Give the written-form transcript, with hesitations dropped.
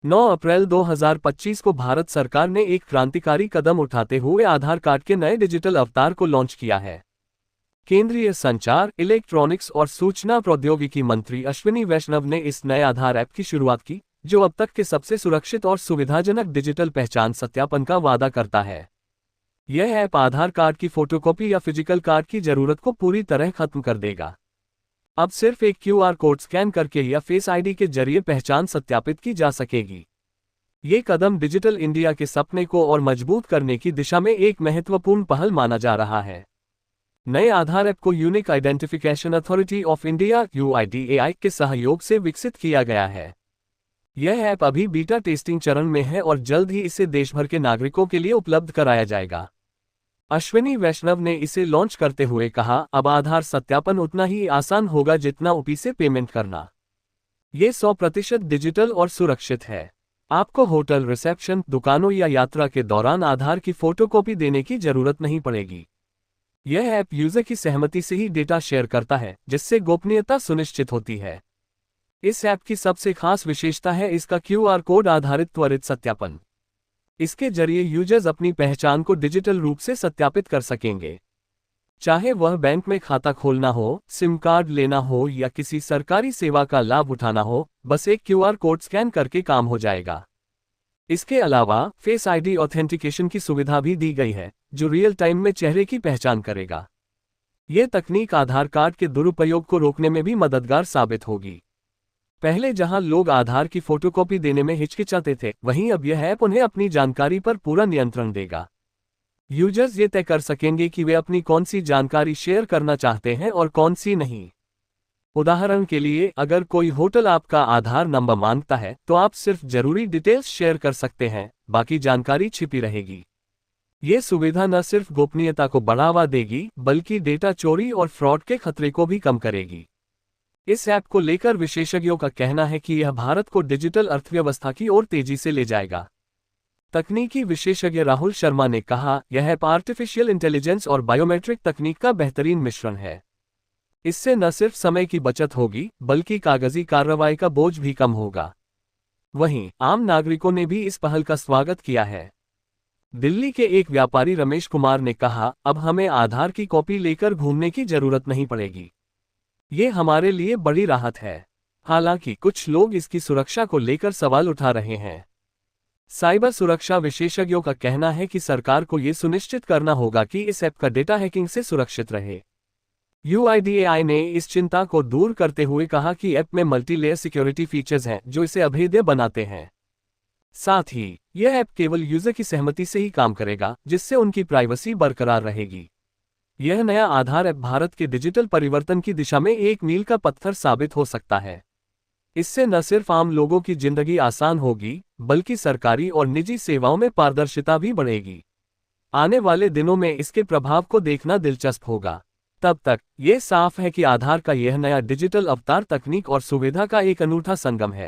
9 अप्रैल 2025 को भारत सरकार ने एक क्रांतिकारी कदम उठाते हुए आधार कार्ड के नए डिजिटल अवतार को लॉन्च किया है। केंद्रीय संचार, इलेक्ट्रॉनिक्स और सूचना प्रौद्योगिकी मंत्री अश्विनी वैष्णव ने इस नए आधार ऐप की शुरुआत की, जो अब तक के सबसे सुरक्षित और सुविधाजनक डिजिटल पहचान सत्यापन का वादा करता है। यह ऐप आधार कार्ड की फोटोकॉपी या फिजिकल कार्ड की जरूरत को पूरी तरह खत्म कर देगा। अब सिर्फ एक क्यूआर कोड स्कैन करके या फेस आईडी के जरिए पहचान सत्यापित की जा सकेगी। ये कदम डिजिटल इंडिया के सपने को और मजबूत करने की दिशा में एक महत्वपूर्ण पहल माना जा रहा है। नए आधार ऐप को unique identification authority of India (UIDAI) के सहयोग से विकसित किया गया है। यह ऐप अभी बीटा टेस्टिंग चरण में है और जल्द ही इसे देशभर के नागरिकों के लिए उपलब्ध कराया जाएगा। अश्विनी वैष्णव ने इसे लॉन्च करते हुए कहा, अब आधार सत्यापन उतना ही आसान होगा जितना यूपीआई से पेमेंट करना। ये 100% डिजिटल और सुरक्षित है। आपको होटल रिसेप्शन, दुकानों या यात्रा के दौरान आधार की फोटोकॉपी देने की जरूरत नहीं पड़ेगी। यह ऐप यूजर की सहमति से ही डेटा शेयर करता है, जिससे गोपनीयता सुनिश्चित होती है। इस ऐप की सबसे खास विशेषता है इसका क्यूआर कोड आधारित त्वरित सत्यापन। इसके जरिए यूजर्स अपनी पहचान को डिजिटल रूप से सत्यापित कर सकेंगे। चाहे वह बैंक में खाता खोलना हो, सिम कार्ड लेना हो या किसी सरकारी सेवा का लाभ उठाना हो, बस एक क्यूआर कोड स्कैन करके काम हो जाएगा। इसके अलावा फेस आईडी ऑथेंटिकेशन की सुविधा भी दी गई है, जो रियल टाइम में चेहरे की पहचान करेगा। यह तकनीक आधार कार्ड के दुरुपयोग को रोकने में भी मददगार साबित होगी। पहले जहां लोग आधार की फोटोकॉपी देने में हिचकिचाते थे, वहीं अब यह ऐप उन्हें अपनी जानकारी पर पूरा नियंत्रण देगा। यूजर्स ये तय कर सकेंगे कि वे अपनी कौन सी जानकारी शेयर करना चाहते हैं और कौन सी नहीं। उदाहरण के लिए, अगर कोई होटल आपका आधार नंबर मांगता है, तो आप सिर्फ जरूरी डिटेल्स शेयर कर सकते हैं, बाकी जानकारी छिपी रहेगी। ये सुविधा न सिर्फ गोपनीयता को बढ़ावा देगी, बल्कि डेटा चोरी और फ्रॉड के खतरे को भी कम करेगी। इस ऐप को लेकर विशेषज्ञों का कहना है कि यह भारत को डिजिटल अर्थव्यवस्था की ओर तेजी से ले जाएगा। तकनीकी विशेषज्ञ राहुल शर्मा ने कहा, यह ऐप आर्टिफिशियल इंटेलिजेंस और बायोमेट्रिक तकनीक का बेहतरीन मिश्रण है। इससे न सिर्फ समय की बचत होगी, बल्कि कागजी कार्रवाई का बोझ भी कम होगा। वहीं आम नागरिकों ने भी इस पहल का स्वागत किया है। दिल्ली के एक व्यापारी रमेश कुमार ने कहा, अब हमें आधार की कॉपी लेकर घूमने की जरूरत नहीं पड़ेगी। ये हमारे लिए बड़ी राहत है। हालांकि कुछ लोग इसकी सुरक्षा को लेकर सवाल उठा रहे हैं। साइबर सुरक्षा विशेषज्ञों का कहना है कि सरकार को यह सुनिश्चित करना होगा कि इस ऐप का डेटा हैकिंग से सुरक्षित रहे। UIDAI ने इस चिंता को दूर करते हुए कहा कि ऐप में मल्टीलेयर सिक्योरिटी फीचर्स हैं, जो इसे अभेद्य बनाते हैं। साथ ही यह ऐप केवल यूजर की सहमति से ही काम करेगा, जिससे उनकी प्राइवेसी बरकरार रहेगी। यह नया आधार ऐप भारत के डिजिटल परिवर्तन की दिशा में एक मील का पत्थर साबित हो सकता है। इससे न सिर्फ आम लोगों की जिंदगी आसान होगी, बल्कि सरकारी और निजी सेवाओं में पारदर्शिता भी बढ़ेगी। आने वाले दिनों में इसके प्रभाव को देखना दिलचस्प होगा। तब तक ये साफ है कि आधार का यह नया डिजिटल अवतार तकनीक और सुविधा का एक अनूठा संगम है।